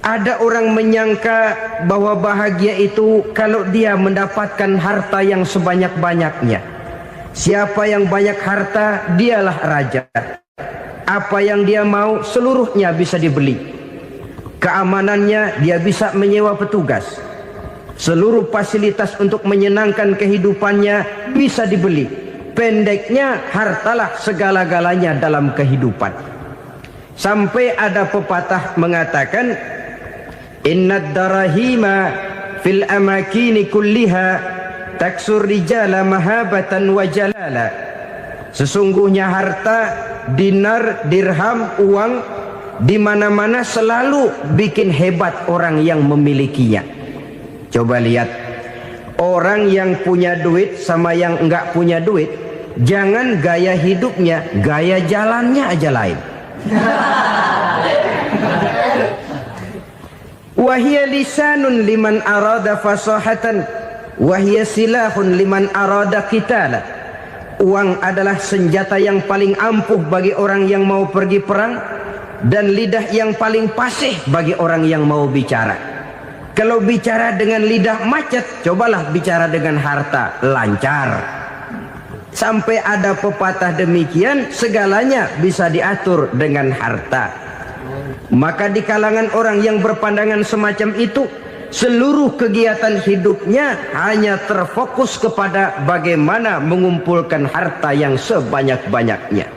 Ada orang menyangka bahwa bahagia itu kalau dia mendapatkan harta yang sebanyak-banyaknya. Siapa yang banyak harta, dialah raja. Apa yang dia mau, seluruhnya bisa dibeli. Keamanannya, dia bisa menyewa petugas. Seluruh fasilitas untuk menyenangkan kehidupannya bisa dibeli. Pendeknya, hartalah segala-galanya dalam kehidupan. Sampai ada pepatah mengatakan, Innad darahima fil amakini kulliha taksur rijala mahabatan wa jalala. Sesungguhnya harta, dinar, dirham, uang di mana-mana selalu bikin hebat orang yang memilikinya. Coba lihat, orang yang punya duit sama yang enggak punya duit, jangan gaya hidupnya, gaya jalannya aja lain. Wahia lisanun liman arada fasahatan, wahia silahun liman arada qitala. Uang adalah senjata yang paling ampuh bagi orang yang mau pergi perang, dan lidah yang paling fasih bagi orang yang mau bicara. Kalau bicara dengan lidah macet, cobalah bicara dengan harta, lancar. Sampai ada pepatah demikian, segalanya bisa diatur dengan harta. Maka di kalangan orang yang berpandangan semacam itu, seluruh kegiatan hidupnya hanya terfokus kepada bagaimana mengumpulkan harta yang sebanyak-banyaknya.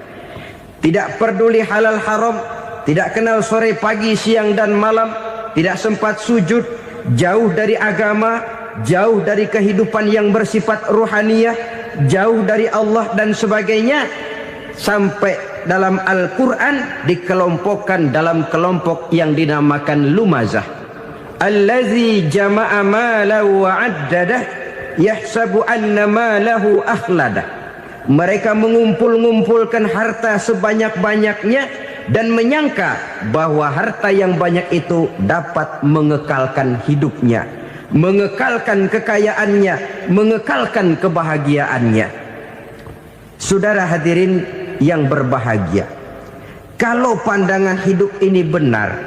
Tidak peduli halal haram, tidak kenal sore pagi siang dan malam, tidak sempat sujud, jauh dari agama, jauh dari kehidupan yang bersifat ruhaniyah, jauh dari Allah dan sebagainya. Sampai dalam Al-Quran dikelompokkan dalam kelompok yang dinamakan lumazah. Allazi jama'a malahu wa addadah yahsabu anna malahu akhladah. Mereka mengumpul-ngumpulkan harta sebanyak-banyaknya dan menyangka bahwa harta yang banyak itu dapat mengekalkan hidupnya, mengekalkan kekayaannya, mengekalkan kebahagiaannya. Saudara hadirin yang berbahagia, kalau pandangan hidup ini benar,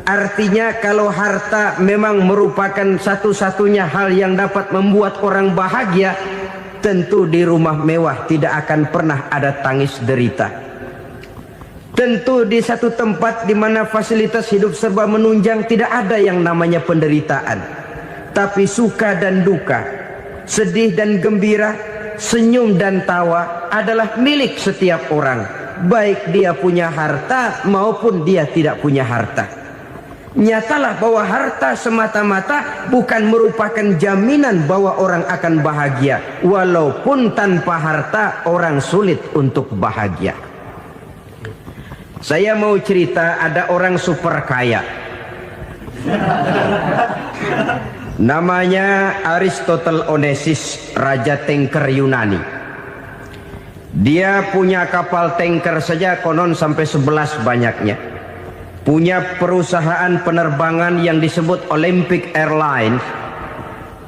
artinya kalau harta memang merupakan satu-satunya hal yang dapat membuat orang bahagia, tentu di rumah mewah tidak akan pernah ada tangis derita. Tentu di satu tempat di mana fasilitas hidup serba menunjang tidak ada yang namanya penderitaan. Tapi suka dan duka, sedih dan gembira, senyum dan tawa adalah milik setiap orang, baik dia punya harta maupun dia tidak punya harta. Nyatalah bahwa harta semata-mata bukan merupakan jaminan bahwa orang akan bahagia, walaupun tanpa harta orang sulit untuk bahagia. Saya mau cerita, ada orang super kaya, namanya Aristotle Onesimus, raja tanker Yunani. Dia punya kapal tanker saja konon sampai 11 banyaknya. Punya perusahaan penerbangan yang disebut Olympic Airlines.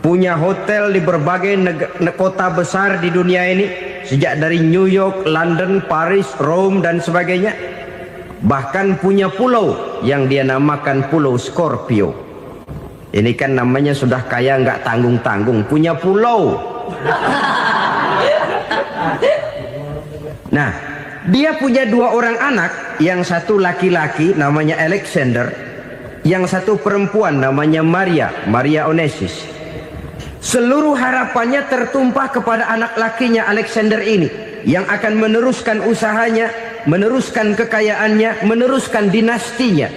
Punya hotel di berbagai kota besar di dunia ini, sejak dari New York, London, Paris, Rome dan sebagainya. Bahkan punya pulau yang dia namakan Pulau Scorpio. Ini kan namanya sudah kaya nggak tanggung-tanggung, punya pulau. Nah, dia punya 2 orang anak, yang satu laki-laki namanya Alexander, yang satu perempuan namanya Maria Onesimus. Seluruh harapannya tertumpah kepada anak lakinya Alexander ini, yang akan meneruskan usahanya, meneruskan kekayaannya, meneruskan dinastinya.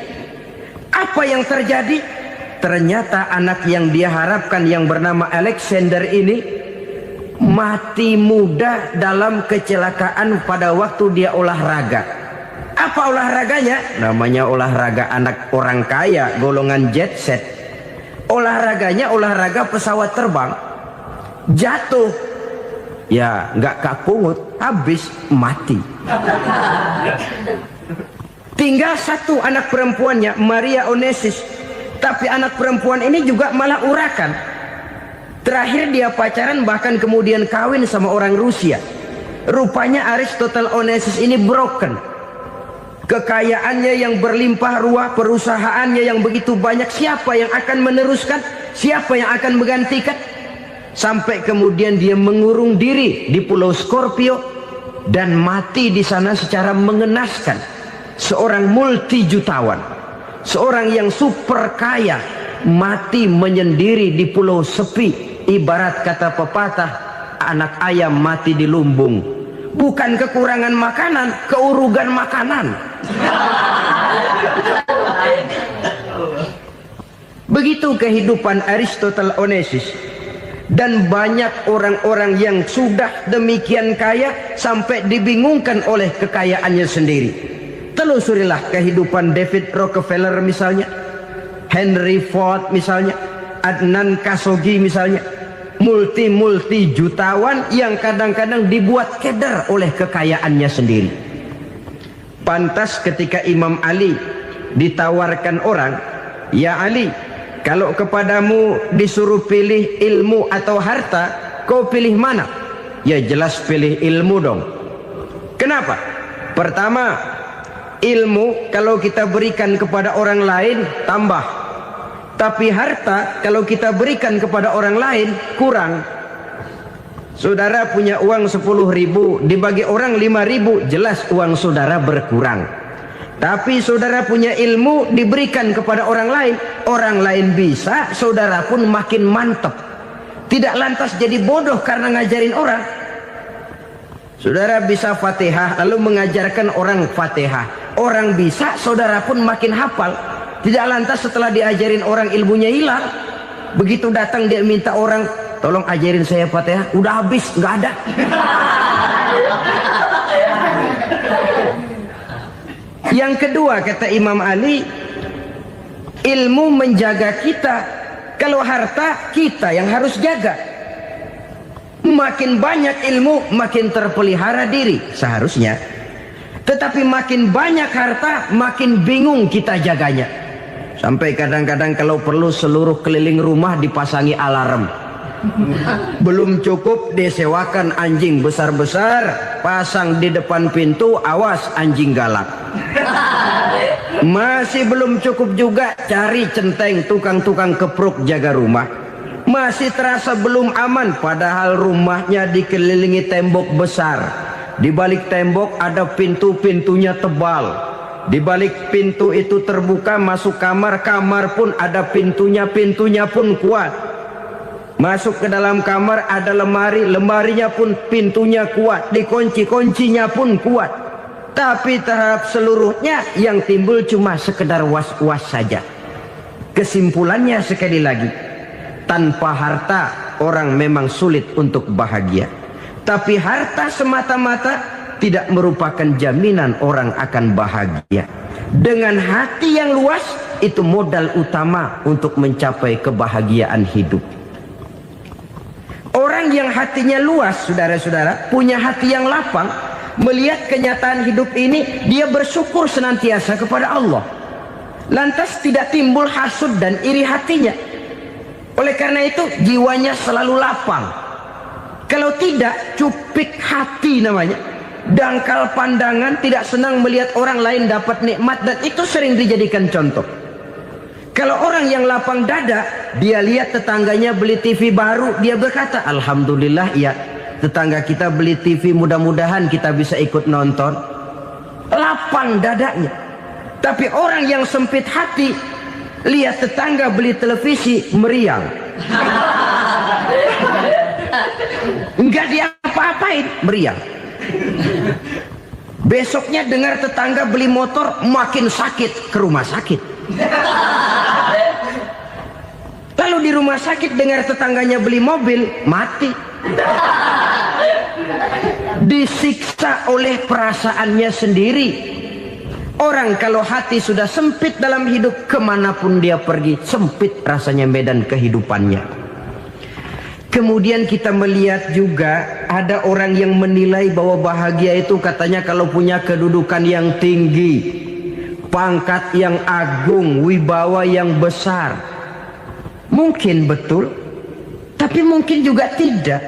Apa yang terjadi? Ternyata anak yang dia harapkan yang bernama Alexander ini mati muda dalam kecelakaan pada waktu dia olahraga. Apa olahraganya? Namanya olahraga anak orang kaya, golongan jet set. Olahraganya olahraga pesawat terbang. Jatuh, ya nggak kapungut, habis mati. Tinggal satu anak perempuannya, Maria Onesimus. Tapi anak perempuan ini juga malah urakan. Terakhir dia pacaran, bahkan kemudian kawin sama orang Rusia. Rupanya Aristotle Onesimus ini broken. kekayaannya yang berlimpah ruah, perusahaannya yang begitu banyak, siapa yang akan meneruskan? Siapa yang akan menggantikan? Sampai kemudian dia mengurung diri di Pulau Scorpio dan mati di sana secara mengenaskan. Seorang multi jutawan, seorang yang super kaya, mati menyendiri di pulau sepi. Ibarat kata pepatah, anak ayam mati di lumbung. Bukan kekurangan makanan, keurugan makanan. Begitu kehidupan Aristotle Onassis. Dan banyak orang-orang yang sudah demikian kaya sampai dibingungkan oleh kekayaannya sendiri. Telusurilah kehidupan David Rockefeller misalnya, Henry Ford misalnya, Adnan Khashoggi misalnya. Multi jutawan yang kadang-kadang dibuat keder oleh kekayaannya sendiri. Pantas ketika Imam Ali ditawarkan orang, "Ya Ali, kalau kepadamu disuruh pilih ilmu atau harta, kau pilih mana?" Ya jelas pilih ilmu dong. Kenapa? Pertama, ilmu kalau kita berikan kepada orang lain tambah. Tapi harta kalau kita berikan kepada orang lain kurang. Saudara punya uang 10.000, dibagi orang 5.000, jelas uang saudara berkurang. Tapi saudara punya ilmu diberikan kepada orang lain bisa, saudara pun makin mantap. Tidak lantas jadi bodoh karena ngajarin orang. Saudara bisa Fatihah lalu mengajarkan orang Fatihah. Orang bisa, saudara pun makin hafal. Tidak lantas setelah diajarin orang ilmunya hilang. Begitu datang dia minta orang, "Tolong ajarin saya Fatihah." Udah habis, nggak ada. Yang kedua kata Imam Ali, ilmu menjaga kita. Kalau harta kita yang harus jaga. Makin banyak ilmu makin terpelihara diri seharusnya. Tetapi makin banyak harta makin bingung kita jaganya. Sampai kadang-kadang kalau perlu seluruh keliling rumah dipasangi alarm. Belum cukup disewakan anjing besar-besar, pasang di depan pintu, awas anjing galak. Masih belum cukup juga, cari centeng tukang-tukang kepruk jaga rumah. Masih terasa belum aman, padahal rumahnya dikelilingi tembok besar. Di balik tembok ada pintu-pintunya tebal. Di balik pintu itu terbuka masuk kamar, kamar pun ada pintunya, pintunya pun kuat. Masuk ke dalam kamar ada lemari, lemarinya pun pintunya kuat, dikunci, kuncinya pun kuat. Tapi terhadap seluruhnya yang timbul cuma sekedar was-was saja. Kesimpulannya sekali lagi, tanpa harta orang memang sulit untuk bahagia. Tapi harta semata-mata tidak merupakan jaminan orang akan bahagia. Dengan hati yang luas, itu modal utama untuk mencapai kebahagiaan hidup. Orang yang hatinya luas, saudara-saudara, punya hati yang lapang, melihat kenyataan hidup ini, dia bersyukur senantiasa kepada Allah. Lantas tidak timbul hasud dan iri hatinya. Oleh karena itu, jiwanya selalu lapang. Kalau tidak, cupik hati namanya. Dangkal pandangan, tidak senang melihat orang lain dapat nikmat, dan itu sering dijadikan contoh. Kalau orang yang lapang dada, dia lihat tetangganya beli TV baru, dia berkata, "Alhamdulillah ya, tetangga kita beli TV, mudah-mudahan kita bisa ikut nonton." Lapang dadanya. Tapi orang yang sempit hati, lihat tetangga beli televisi, meriang. Enggak diapa-apain, meriang. Besoknya dengar tetangga beli motor, makin sakit, ke rumah sakit. Lalu di rumah sakit dengar tetangganya beli mobil, mati. Disiksa oleh perasaannya sendiri. Orang kalau hati sudah sempit dalam hidup, kemanapun dia pergi, sempit rasanya medan kehidupannya. Kemudian kita melihat juga ada orang yang menilai bahwa bahagia itu katanya kalau punya kedudukan yang tinggi, pangkat yang agung, wibawa yang besar. Mungkin betul, tapi mungkin juga tidak.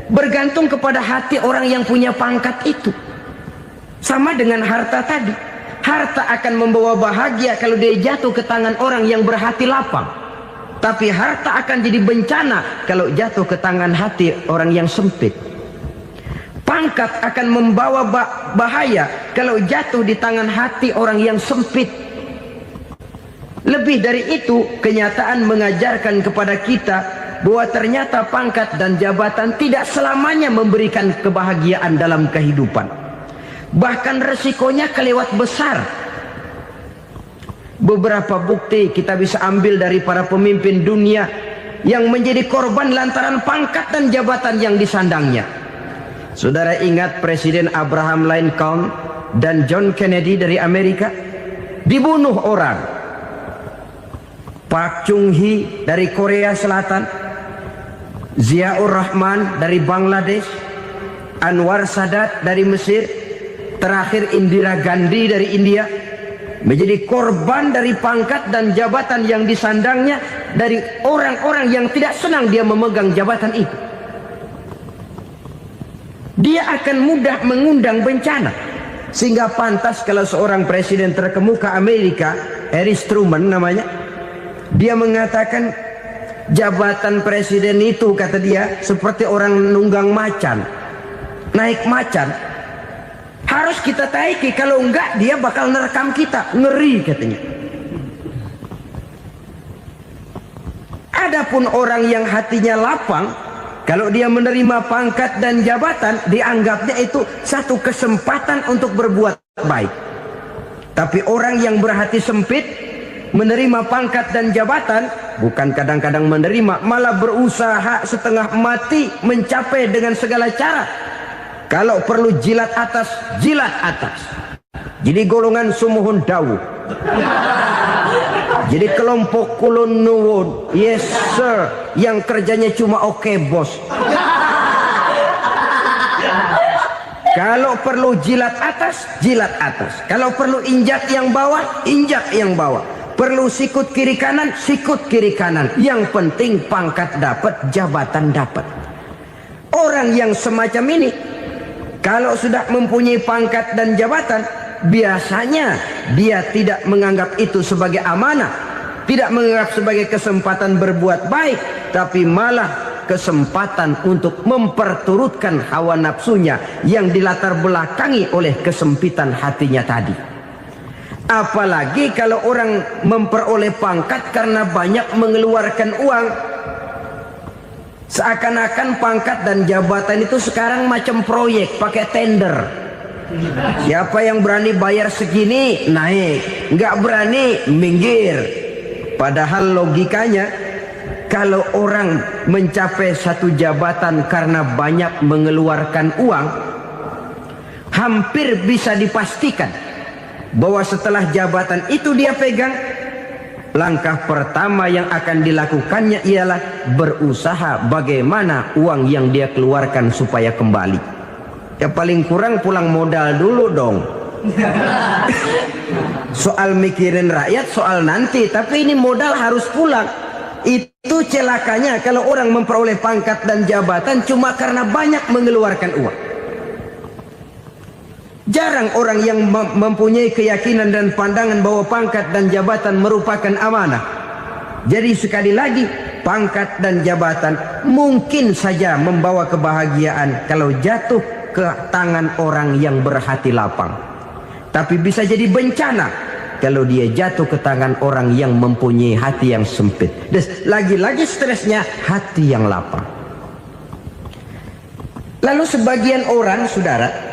Bergantung kepada hati orang yang punya pangkat itu. Sama dengan harta tadi. Harta akan membawa bahagia kalau dia jatuh ke tangan orang yang berhati lapang. Tapi harta akan jadi bencana kalau jatuh ke tangan hati orang yang sempit. Pangkat akan membawa bahaya kalau jatuh di tangan hati orang yang sempit. Lebih dari itu, kenyataan mengajarkan kepada kita bahwa ternyata pangkat dan jabatan tidak selamanya memberikan kebahagiaan dalam kehidupan. Bahkan resikonya kelewat besar. Beberapa bukti kita bisa ambil dari para pemimpin dunia yang menjadi korban lantaran pangkat dan jabatan yang disandangnya. Saudara ingat Presiden Abraham Lincoln dan John Kennedy dari Amerika? Dibunuh orang. Park Chung-hee dari Korea Selatan, Ziaur Rahman dari Bangladesh, Anwar Sadat dari Mesir, terakhir Indira Gandhi dari India, menjadi korban dari pangkat dan jabatan yang disandangnya dari orang-orang yang tidak senang dia memegang jabatan itu. Dia akan mudah mengundang bencana, sehingga pantas kalau seorang presiden terkemuka Amerika, Harry Truman namanya, dia mengatakan jabatan presiden itu, kata dia, seperti orang nunggang macan, naik macan. Harus kita taiki, kalau enggak dia bakal nerekam kita, ngeri katanya. Adapun orang yang hatinya lapang, kalau dia menerima pangkat dan jabatan, dianggapnya itu satu kesempatan untuk berbuat baik. Tapi orang yang berhati sempit, menerima pangkat dan jabatan, bukan kadang-kadang menerima, malah berusaha setengah mati mencapai dengan segala cara. Kalau perlu jilat atas, jilat atas. Jadi golongan sumuhun dawu. Jadi kelompok kulon nuwun, yes sir, yang kerjanya cuma oke bos. Kalau perlu jilat atas, jilat atas. Kalau perlu injak yang bawah, injak yang bawah. Perlu sikut kiri kanan, sikut kiri kanan. Yang penting pangkat dapat, jabatan dapat. Orang yang semacam ini, kalau sudah mempunyai pangkat dan jabatan, biasanya dia tidak menganggap itu sebagai amanah, tidak menganggap sebagai kesempatan berbuat baik, tapi malah kesempatan untuk memperturutkan hawa nafsunya yang dilatar belakangi oleh kesempitan hatinya tadi. Apalagi kalau orang memperoleh pangkat karena banyak mengeluarkan uang, seakan-akan pangkat dan jabatan itu sekarang macam proyek pakai tender. Siapa yang berani bayar segini naik, nggak berani minggir. Padahal logikanya, kalau orang mencapai satu jabatan karena banyak mengeluarkan uang, hampir bisa dipastikan bahwa setelah jabatan itu dia pegang, langkah pertama yang akan dilakukannya ialah berusaha bagaimana uang yang dia keluarkan supaya kembali. Ya paling kurang pulang modal dulu dong. Soal mikirin rakyat soal nanti, tapi ini modal harus pulang. Itu celakanya kalau orang memperoleh pangkat dan jabatan cuma karena banyak mengeluarkan uang. Jarang orang yang mempunyai keyakinan dan pandangan bahwa pangkat dan jabatan merupakan amanah. Jadi sekali lagi, pangkat dan jabatan mungkin saja membawa kebahagiaan kalau jatuh ke tangan orang yang berhati lapang. Tapi bisa jadi bencana kalau dia jatuh ke tangan orang yang mempunyai hati yang sempit. Dan lagi-lagi stresnya hati yang lapang. Lalu sebagian orang, saudara,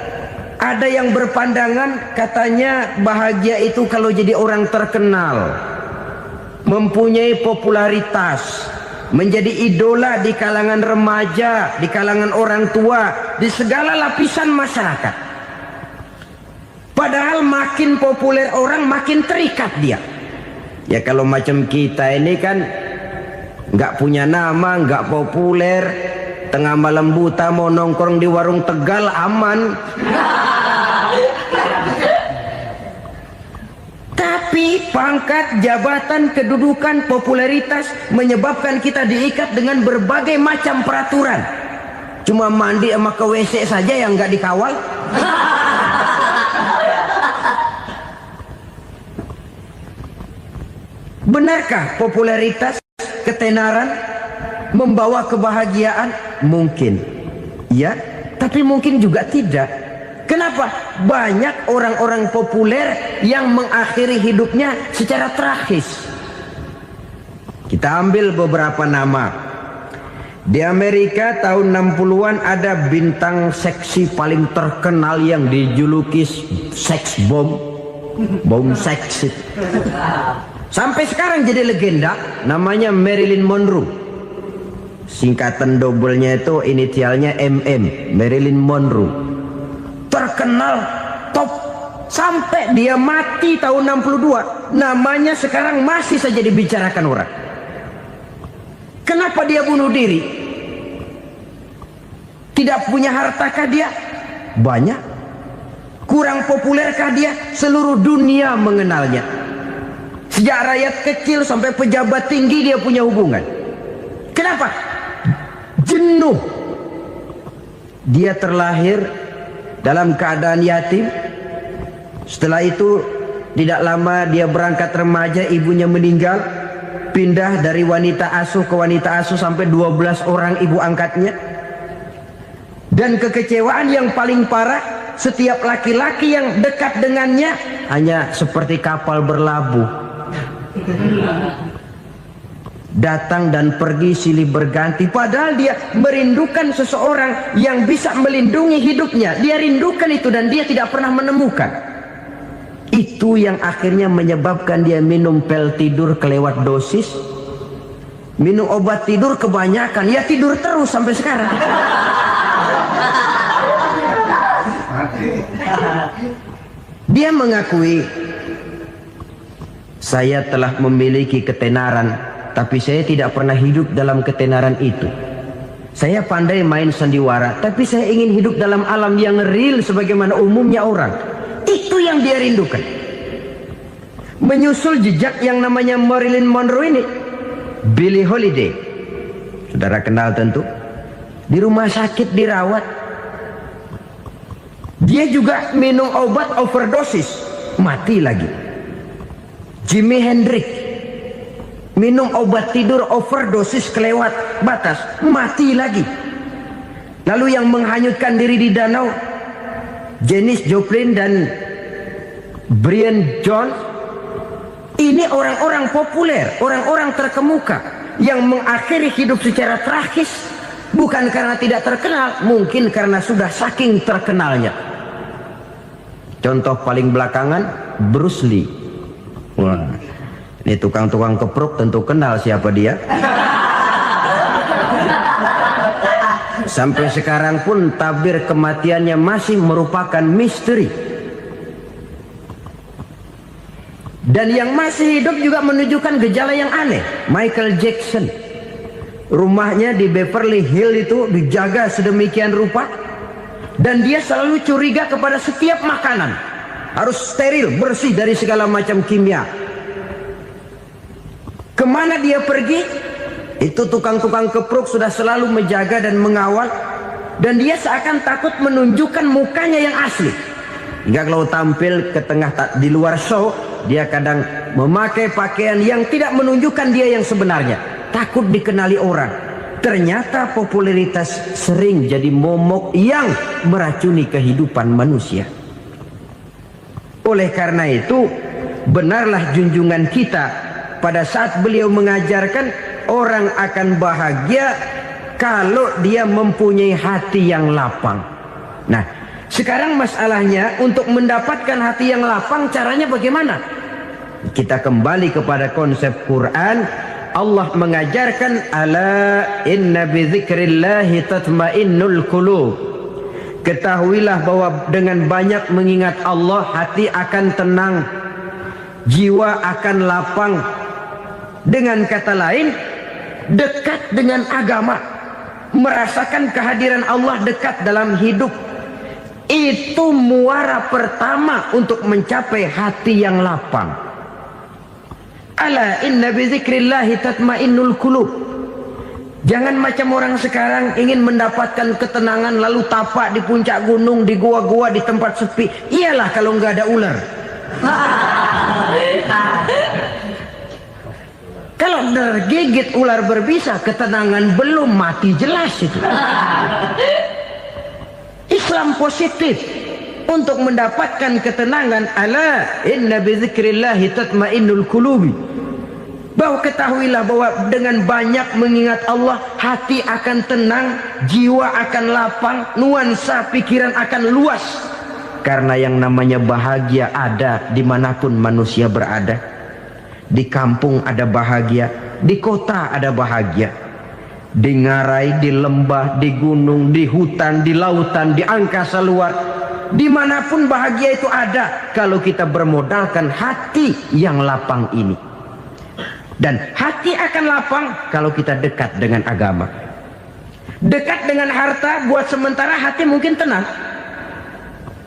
ada yang berpandangan katanya bahagia itu kalau jadi orang terkenal, mempunyai popularitas, menjadi idola di kalangan remaja, di kalangan orang tua, di segala lapisan masyarakat. Padahal makin populer orang makin terikat dia. Ya kalau macam kita ini kan nggak punya nama, nggak populer, tengah malam buta mau nongkrong di warung Tegal aman. Tapi pangkat, jabatan, kedudukan, popularitas menyebabkan kita diikat dengan berbagai macam peraturan. Cuma mandi sama ke WC saja yang nggak dikawal. Benarkah popularitas, ketenaran membawa kebahagiaan? Mungkin, ya, tapi mungkin juga tidak. Kenapa? Banyak orang-orang populer yang mengakhiri hidupnya secara tragis. Kita ambil beberapa nama. Di Amerika tahun 60-an ada bintang seksi paling terkenal yang dijuluki seks bom. Bom seks. Sampai sekarang jadi legenda, namanya Marilyn Monroe. Singkatan doublenya itu inisialnya MM, Marilyn Monroe. Terkenal, top, sampai dia mati tahun 62. Namanya sekarang masih saja dibicarakan orang. Kenapa dia bunuh diri? Tidak punya hartakah dia? Banyak. Kurang populerkah dia? Seluruh dunia mengenalnya. Sejak rakyat kecil sampai pejabat tinggi dia punya hubungan. Kenapa? Jenuh. Dia terlahir dalam keadaan yatim. Setelah itu tidak lama dia berangkat remaja, ibunya meninggal. Pindah dari wanita asuh ke wanita asuh sampai 12 orang ibu angkatnya. Dan kekecewaan yang paling parah, setiap laki-laki yang dekat dengannya hanya seperti kapal berlabuh. Datang dan pergi silih berganti. Padahal dia merindukan seseorang yang bisa melindungi hidupnya. Dia rindukan itu dan dia tidak pernah menemukan. Itu yang akhirnya menyebabkan dia minum pil tidur kelewat dosis, minum obat tidur kebanyakan, ya tidur terus sampai sekarang. Dia mengakui, saya telah memiliki ketenaran, tapi saya tidak pernah hidup dalam ketenaran itu. Saya pandai main sandiwara, tapi saya ingin hidup dalam alam yang real sebagaimana umumnya orang. Itu yang dia rindukan. Menyusul jejak yang namanya Marilyn Monroe ini, Billie Holiday, saudara kenal tentu, di rumah sakit dirawat. Dia juga minum obat overdosis, mati lagi. Jimi Hendrix minum obat tidur overdosis kelewat batas, mati lagi. Lalu yang menghanyutkan diri di danau, Janis Joplin dan Brian Jones. Ini orang-orang populer, orang-orang terkemuka yang mengakhiri hidup secara tragis, bukan karena tidak terkenal, mungkin karena sudah saking terkenalnya. Contoh paling belakangan, Bruce Lee. Wah, ini tukang-tukang kepruk tentu kenal siapa dia. Sampai sekarang pun tabir kematiannya masih merupakan misteri. Dan yang masih hidup juga menunjukkan gejala yang aneh. Michael Jackson, rumahnya di Beverly Hills itu dijaga sedemikian rupa, dan dia selalu curiga kepada setiap makanan harus steril, bersih dari segala macam kimia. Kemana dia pergi, itu tukang-tukang kepruk sudah selalu menjaga dan mengawal, dan dia seakan takut menunjukkan mukanya yang asli. Hingga kalau tampil ke tengah di luar show, dia kadang memakai pakaian yang tidak menunjukkan dia yang sebenarnya, takut dikenali orang. Ternyata popularitas sering jadi momok yang meracuni kehidupan manusia. Oleh karena itu, benarlah junjungan kita pada saat beliau mengajarkan orang akan bahagia kalau dia mempunyai hati yang lapang. Nah, sekarang masalahnya untuk mendapatkan hati yang lapang, caranya bagaimana? Kita kembali kepada konsep Quran. Allah mengajarkan, ala inna bidzikrillahi tatmainnul qulub. Ketahuilah bahwa dengan banyak mengingat Allah, hati akan tenang, jiwa akan lapang. Dengan kata lain, dekat dengan agama, merasakan kehadiran Allah dekat dalam hidup. Itu muara pertama untuk mencapai hati yang lapang. Ala inna bizikrillahi tatmainnul qulub. Jangan macam orang sekarang ingin mendapatkan ketenangan lalu tapak di puncak gunung, di gua-gua, di tempat sepi. Iyalah kalau nggak ada ular. Kalau tergigit ular berbisa, ketenangan belum, mati jelas itu. Islam positif untuk mendapatkan ketenangan. Ala inna bizikrillahi tatmainnul qulubi. Bahwa ketahuilah bahwa dengan banyak mengingat Allah, hati akan tenang, jiwa akan lapang, nuansa pikiran akan luas. Karena yang namanya bahagia ada dimanapun manusia berada. Di kampung ada bahagia, di kota ada bahagia, di ngarai, di lembah, di gunung, di hutan, di lautan, di angkasa luar, dimanapun bahagia itu ada kalau kita bermodalkan hati yang lapang ini. Dan hati akan lapang kalau kita dekat dengan agama. Dekat dengan harta buat sementara hati mungkin tenang,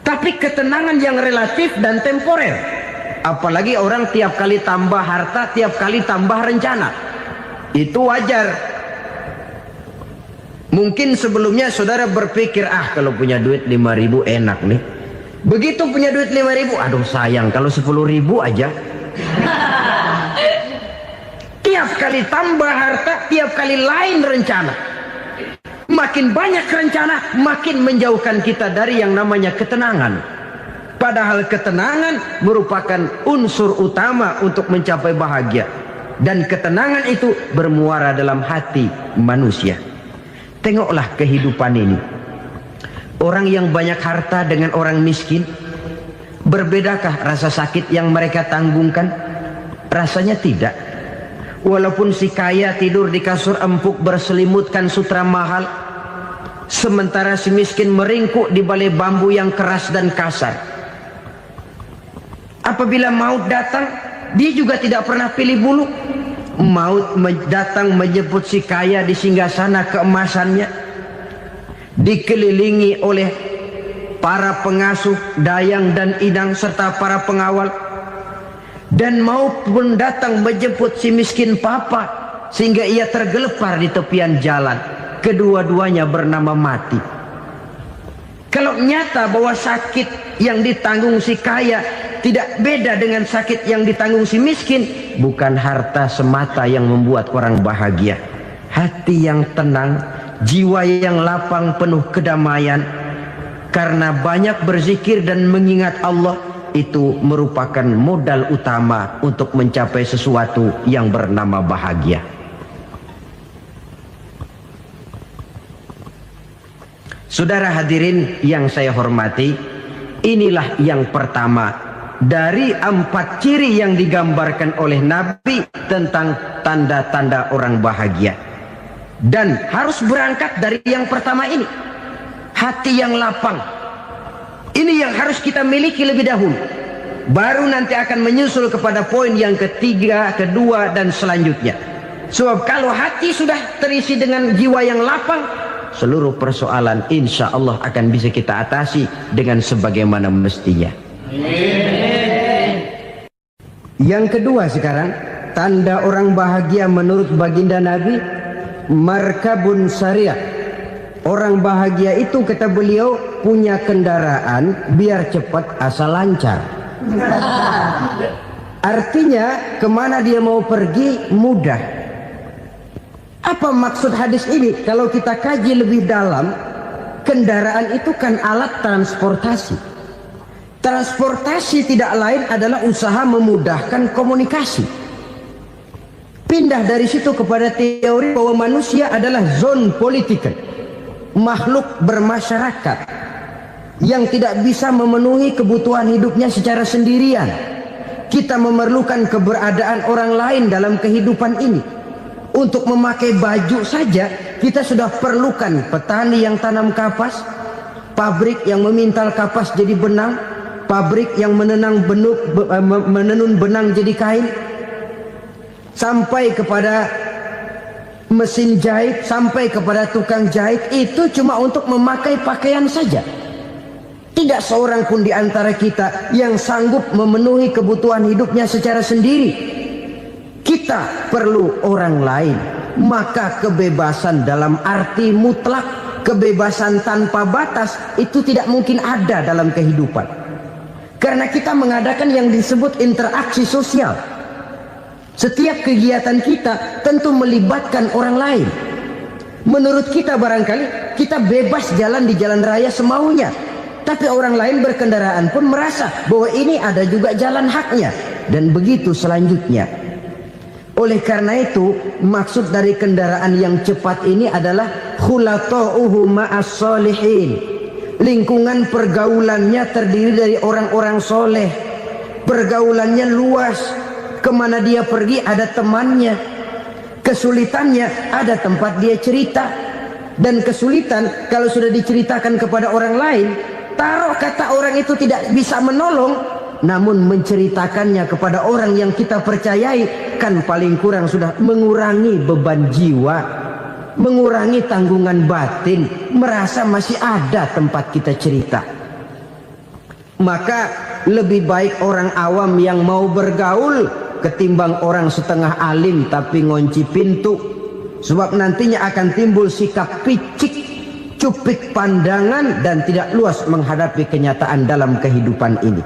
tapi ketenangan yang relatif dan temporer. Apalagi orang tiap kali tambah harta, tiap kali tambah rencana. Itu wajar. Mungkin sebelumnya saudara berpikir, kalau punya duit 5.000 enak nih. Begitu punya duit 5.000, aduh sayang kalau 10.000 aja. Tiap kali tambah harta, tiap kali lain rencana. Makin banyak rencana, makin menjauhkan kita dari yang namanya ketenangan. Padahal ketenangan merupakan unsur utama untuk mencapai bahagia. Dan ketenangan itu bermuara dalam hati manusia. Tengoklah kehidupan ini. Orang yang banyak harta dengan orang miskin, berbedakah rasa sakit yang mereka tanggungkan? Rasanya tidak. Walaupun si kaya tidur di kasur empuk berselimutkan sutra mahal, sementara si miskin meringkuk di balai bambu yang keras dan kasar. Apabila maut datang, dia juga tidak pernah pilih bulu. Maut datang menjemput si kaya di singgasana keemasannya, dikelilingi oleh para pengasuh, dayang dan inang serta para pengawal. Dan maupun datang menjemput si miskin papa sehingga ia tergelepar di tepian jalan. Kedua-duanya bernama mati. Kalau nyata bahwa sakit yang ditanggung si kaya tidak beda dengan sakit yang ditanggung si miskin, bukan harta semata yang membuat orang bahagia. Hati yang tenang, jiwa yang lapang penuh kedamaian karena banyak berzikir dan mengingat Allah, itu merupakan modal utama untuk mencapai sesuatu yang bernama bahagia. Saudara hadirin yang saya hormati, inilah yang pertama dari 4 ciri yang digambarkan oleh Nabi tentang tanda-tanda orang bahagia. Dan harus berangkat dari yang pertama ini, hati yang lapang. Ini yang harus kita miliki lebih dahulu. Baru nanti akan menyusul kepada poin yang ketiga, kedua, dan selanjutnya. Sebab kalau hati sudah terisi dengan jiwa yang lapang, seluruh persoalan insya Allah akan bisa kita atasi dengan sebagaimana mestinya. Yang kedua sekarang, tanda orang bahagia menurut baginda Nabi, markabun syariah. Orang bahagia itu, kata beliau, punya kendaraan biar cepat asal lancar. Artinya kemana dia mau pergi mudah. Apa maksud hadis ini? Kalau kita kaji lebih dalam, kendaraan itu kan alat transportasi. Transportasi tidak lain adalah usaha memudahkan komunikasi. Pindah dari situ kepada teori bahwa manusia adalah zon political, makhluk bermasyarakat yang tidak bisa memenuhi kebutuhan hidupnya secara sendirian. Kita memerlukan keberadaan orang lain dalam kehidupan ini. Untuk memakai baju saja kita sudah perlukan petani yang tanam kapas, pabrik yang memintal kapas jadi benang, pabrik yang menenun benang jadi kain, sampai kepada mesin jahit, sampai kepada tukang jahit. Itu cuma untuk memakai pakaian saja. Tidak seorang pun di antara kita yang sanggup memenuhi kebutuhan hidupnya secara sendiri. Kita perlu orang lain. Maka kebebasan dalam arti mutlak, kebebasan tanpa batas, itu tidak mungkin ada dalam kehidupan. Karena kita mengadakan yang disebut interaksi sosial. Setiap kegiatan kita tentu melibatkan orang lain. Menurut kita barangkali kita bebas jalan di jalan raya semaunya, tapi orang lain berkendaraan pun merasa bahwa ini ada juga jalan haknya, dan begitu selanjutnya. Oleh karena itu, maksud dari kendaraan yang cepat ini adalah khulata'uhu ma'as solihin. Lingkungan pergaulannya terdiri dari orang-orang soleh. Pergaulannya luas. Kemana dia pergi ada temannya. Kesulitannya ada tempat dia cerita. Dan kesulitan kalau sudah diceritakan kepada orang lain, taruh kata orang itu tidak bisa menolong, namun menceritakannya kepada orang yang kita percayai, kan paling kurang sudah mengurangi beban jiwa, mengurangi tanggungan batin, merasa masih ada tempat kita cerita. Maka lebih baik orang awam yang mau bergaul ketimbang orang setengah alim tapi ngunci pintu. Sebab nantinya akan timbul sikap picik, cupik pandangan, dan tidak luas menghadapi kenyataan dalam kehidupan ini.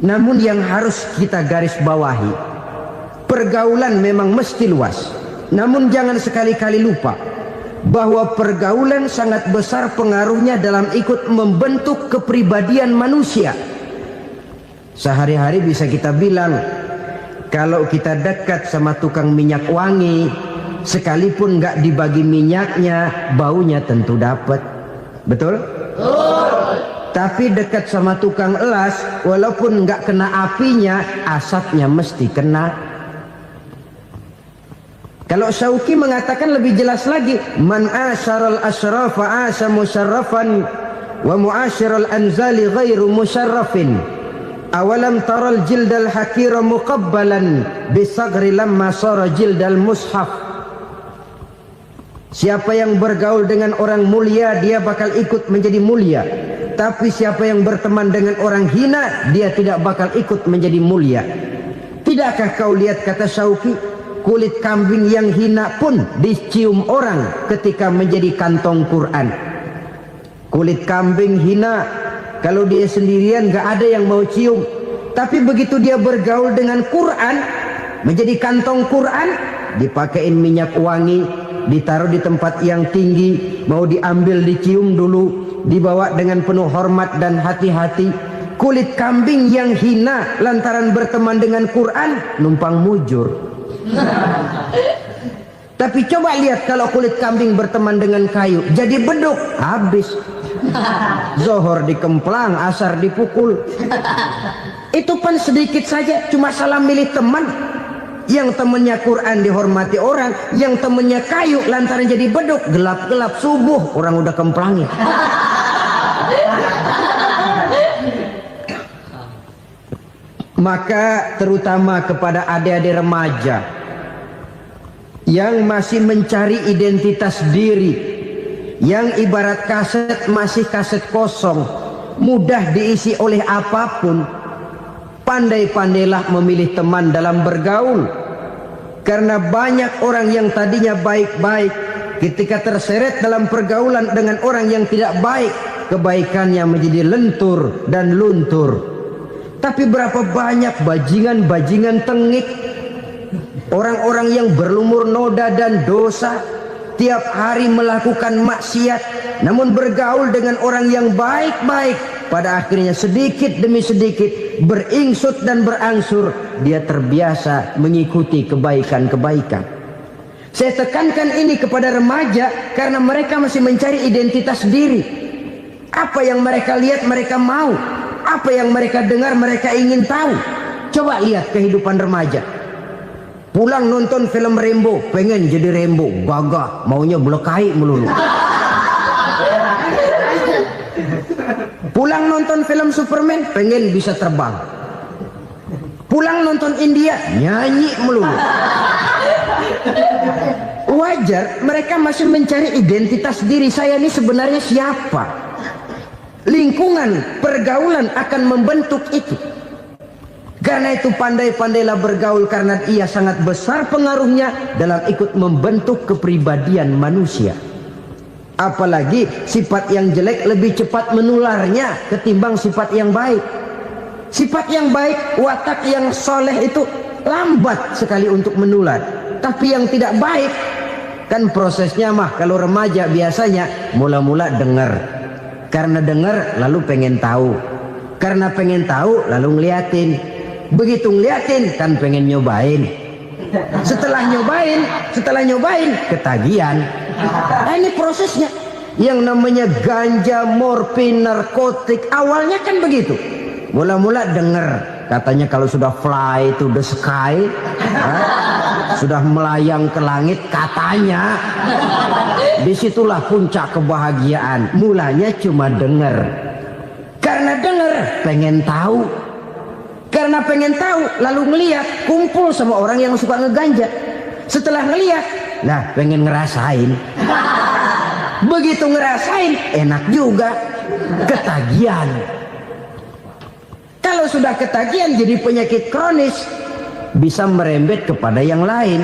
Namun yang harus kita garis bawahi, pergaulan memang mesti luas. Namun jangan sekali-kali lupa bahwa pergaulan sangat besar pengaruhnya dalam ikut membentuk kepribadian manusia. Sehari-hari bisa kita bilang, kalau kita dekat sama tukang minyak wangi, sekalipun nggak dibagi minyaknya, baunya tentu dapat. Betul? Tapi dekat sama tukang elas, walaupun nggak kena apinya, asapnya mesti kena. Kalau Syauqi mengatakan lebih jelas lagi, man asyaral asrafa asa musyarrafan wa muasyiral anzali ghairu musyarrafin. Awalam taral jildal hakira muqabbalan bisagri lamma sara jildal mushaf. Siapa yang bergaul dengan orang mulia, dia bakal ikut menjadi mulia. Tapi siapa yang berteman dengan orang hina, dia tidak bakal ikut menjadi mulia. Tidakkah kau lihat, kata Syauqi, kulit kambing yang hina pun dicium orang ketika menjadi kantong Quran. Kulit kambing hina, kalau dia sendirian gak ada yang mau cium. Tapi begitu dia bergaul dengan Quran, menjadi kantong Quran, dipakein minyak wangi, ditaruh di tempat yang tinggi, mau diambil dicium dulu, dibawa dengan penuh hormat dan hati-hati. Kulit kambing yang hina lantaran berteman dengan Quran, numpang mujur. Tapi coba lihat kalau kulit kambing berteman dengan kayu, jadi beduk, habis. Zohor dikemplang, asar dipukul. Itu pun sedikit saja, cuma salah milih teman. Yang temannya Quran dihormati orang, yang temannya kayu lantaran jadi beduk, gelap-gelap subuh orang udah kemplangnya. Maka terutama kepada adik-adik remaja yang masih mencari identitas diri, yang ibarat kaset masih kaset kosong, mudah diisi oleh apapun, pandai-pandailah memilih teman dalam bergaul. Karena banyak orang yang tadinya baik-baik, ketika terseret dalam pergaulan dengan orang yang tidak baik, kebaikannya menjadi lentur dan luntur. Tapi berapa banyak bajingan-bajingan tengik, orang-orang yang berlumur noda dan dosa, tiap hari melakukan maksiat, namun bergaul dengan orang yang baik-baik, pada akhirnya sedikit demi sedikit beringsut dan berangsur dia terbiasa mengikuti kebaikan-kebaikan. Saya tekankan ini kepada remaja karena mereka masih mencari identitas diri. Apa yang mereka lihat mereka mau, apa yang mereka dengar mereka ingin tahu. Coba lihat kehidupan remaja. Pulang nonton film Rambo, pengen jadi Rambo, gagah, maunya belekai melulu. Pulang nonton film Superman, pengen bisa terbang. Pulang nonton India, nyanyi melulu. Wajar, mereka masih mencari identitas diri. Saya ini sebenarnya siapa? Lingkungan, pergaulan akan membentuk itu. Karena itu pandai-pandailah bergaul, karena ia sangat besar pengaruhnya dalam ikut membentuk kepribadian manusia. Apalagi sifat yang jelek lebih cepat menularnya ketimbang sifat yang baik. Sifat yang baik, watak yang soleh itu lambat sekali untuk menular. Tapi yang tidak baik kan prosesnya mah kalau remaja biasanya mula-mula dengar. Karena dengar lalu pengen tahu. Karena pengen tahu lalu ngeliatin. Begitu ngeliatin kan pengen nyobain. Setelah nyobain ketagihan. Nah, ini prosesnya. Yang namanya ganja, morfin, narkotik awalnya kan begitu. Mula-mula dengar katanya kalau sudah fly to the sky, sudah melayang ke langit katanya, disitulah puncak kebahagiaan. Mulanya cuma dengar. Karena dengar pengen tahu. Karena pengen tahu lalu ngeliat, kumpul sama orang yang suka ngeganja. Setelah ngeliat, nah pengen ngerasain. Begitu ngerasain enak juga, ketagihan. Kalau sudah ketagihan jadi penyakit kronis, bisa merembet kepada yang lain.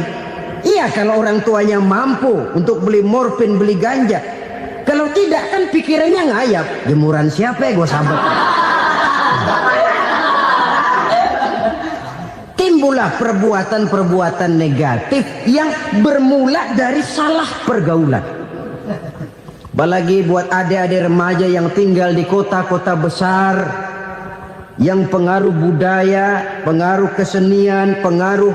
Iya kalau orang tuanya mampu untuk beli morfin, beli ganja. Kalau tidak kan pikirannya ngayap, jemuran siapa ya gue sahabat. Timbullah perbuatan-perbuatan negatif yang bermula dari salah pergaulan. Apalagi buat adik-adik remaja yang tinggal di kota-kota besar, yang pengaruh budaya, pengaruh kesenian, pengaruh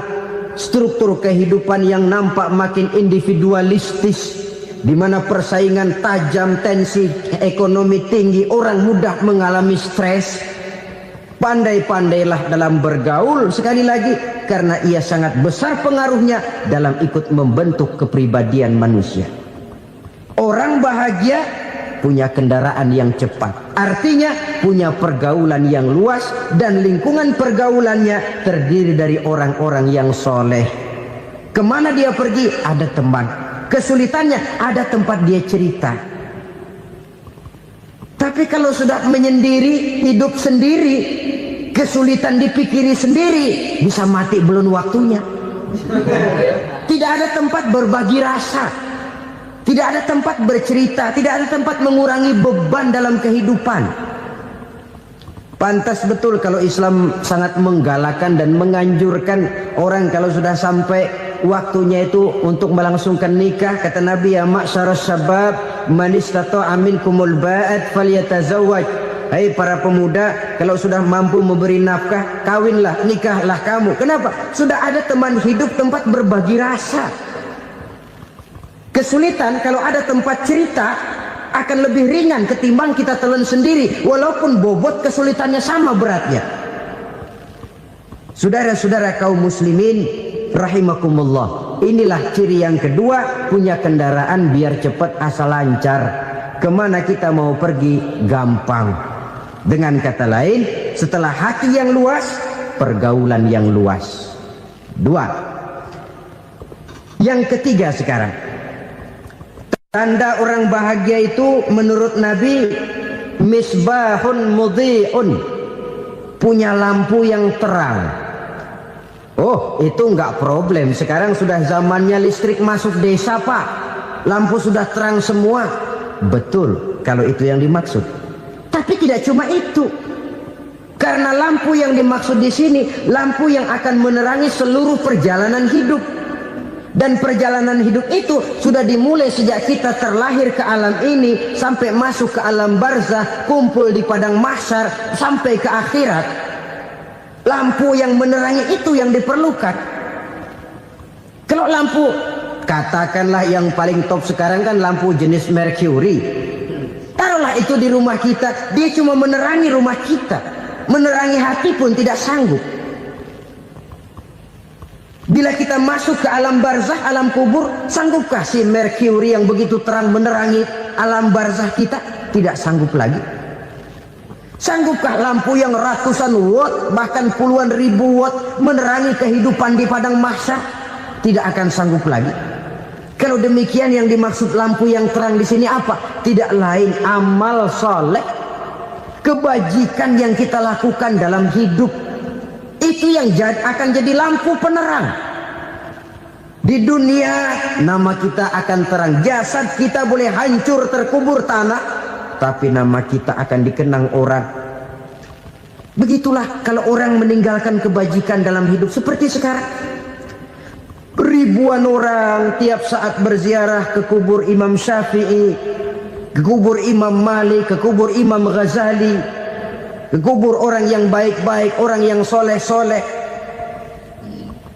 struktur kehidupan yang nampak makin individualistis, di mana persaingan tajam, tensi ekonomi tinggi, orang mudah mengalami stres. Pandai-pandailah dalam bergaul, sekali lagi karena ia sangat besar pengaruhnya dalam ikut membentuk kepribadian manusia. Orang bahagia punya kendaraan yang cepat, artinya punya pergaulan yang luas, dan lingkungan pergaulannya terdiri dari orang-orang yang soleh. Kemana dia pergi ada teman, kesulitannya ada tempat dia cerita. Tapi kalau sudah menyendiri, hidup sendiri, kesulitan dipikiri sendiri, bisa mati belum waktunya. Tidak ada tempat berbagi rasa, tidak ada tempat bercerita, tidak ada tempat mengurangi beban dalam kehidupan. Pantas betul kalau Islam sangat menggalakkan dan menganjurkan orang kalau sudah sampai waktunya itu untuk melangsungkan nikah. Kata Nabi, ya ma'syaras syabab man istata'a minkumul ba'at falyatazawwaj. Hai para pemuda, kalau sudah mampu memberi nafkah, kawinlah, nikahlah kamu. Kenapa? Sudah ada teman hidup, tempat berbagi rasa. Kesulitan kalau ada tempat cerita akan lebih ringan ketimbang kita telan sendiri, walaupun bobot kesulitannya sama beratnya. Saudara-saudara kaum muslimin rahimakumullah, inilah ciri yang kedua, punya kendaraan biar cepat asal lancar. Kemana kita mau pergi gampang. Dengan kata lain, setelah hati yang luas, pergaulan yang luas. Dua. Yang ketiga sekarang, tanda orang bahagia itu menurut Nabi, misbahun mudhi'un, punya lampu yang terang. Oh, itu enggak problem. Sekarang sudah zamannya listrik masuk desa, Pak. Lampu sudah terang semua. Betul, kalau itu yang dimaksud. Tapi tidak cuma itu. Karena lampu yang dimaksud di sini, lampu yang akan menerangi seluruh perjalanan hidup. Dan perjalanan hidup itu sudah dimulai sejak kita terlahir ke alam ini, sampai masuk ke alam barzah, kumpul di padang mahsyar, sampai ke akhirat. Lampu yang menerangi itu yang diperlukan. Kalau lampu, katakanlah yang paling top sekarang kan lampu jenis Mercury. Taruhlah itu di rumah kita, dia cuma menerangi rumah kita. Menerangi hati pun tidak sanggup. Bila kita masuk ke alam barzah, alam kubur, sanggupkah si Mercury yang begitu terang menerangi alam barzah kita? Tidak sanggup lagi. Sanggupkah lampu yang ratusan watt, bahkan puluhan ribu watt menerangi kehidupan di padang mahsyar? Tidak akan sanggup lagi. Kalau demikian, yang dimaksud lampu yang terang di sini apa? Tidak lain amal soleh, kebajikan yang kita lakukan dalam hidup. Itu yang akan jadi lampu penerang. Di dunia nama kita akan terang. Jasad kita boleh hancur terkubur tanah, tapi nama kita akan dikenang orang. Begitulah kalau orang meninggalkan kebajikan dalam hidup seperti sekarang. Ribuan orang tiap saat berziarah ke kubur Imam Syafi'i, ke kubur Imam Malik, ke kubur Imam Ghazali, ke kubur orang yang baik-baik, orang yang soleh-soleh.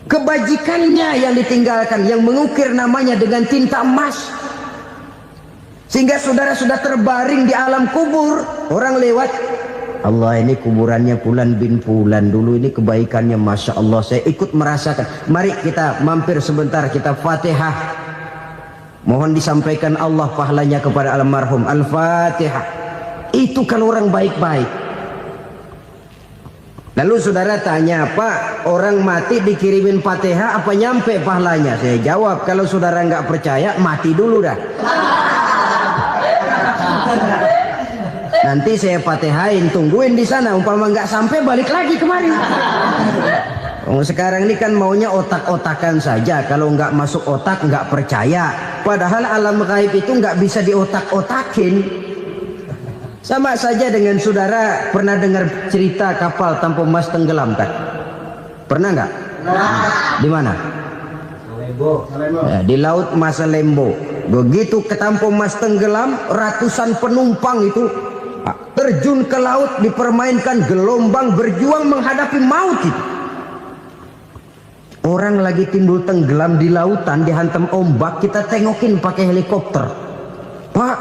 Kebajikannya yang ditinggalkan, yang mengukir namanya dengan tinta emas. Sehingga saudara sudah terbaring di alam kubur, orang lewat, Allah, ini kuburannya Fulan bin Fulan, dulu ini kebaikannya Masya Allah, saya ikut merasakan. Mari kita mampir sebentar, kita Fatihah, mohon disampaikan Allah pahalanya kepada almarhum. Al-Fatihah. Itu kalau orang baik-baik. Lalu saudara tanya, Pak, orang mati dikirimin Fatihah apa nyampe pahalanya? Saya jawab, kalau saudara nggak percaya, mati dulu dah. Nanti saya Fatihain, tungguin di sana, umpama nggak sampai balik lagi kemari. Sekarang ini kan maunya otak-otakan saja, kalau nggak masuk otak nggak percaya. Padahal alam gaib itu nggak bisa diotak-otakin. Sama saja dengan saudara pernah dengar cerita kapal tanpa emas tenggelam kan? Pernah nggak? Di mana? Di laut Masalembo. Begitu ketampo emas tenggelam, ratusan penumpang itu terjun ke laut, dipermainkan gelombang, berjuang menghadapi maut itu. Orang lagi timbul tenggelam di lautan, dihantam ombak, kita tengokin pakai helikopter. Pak,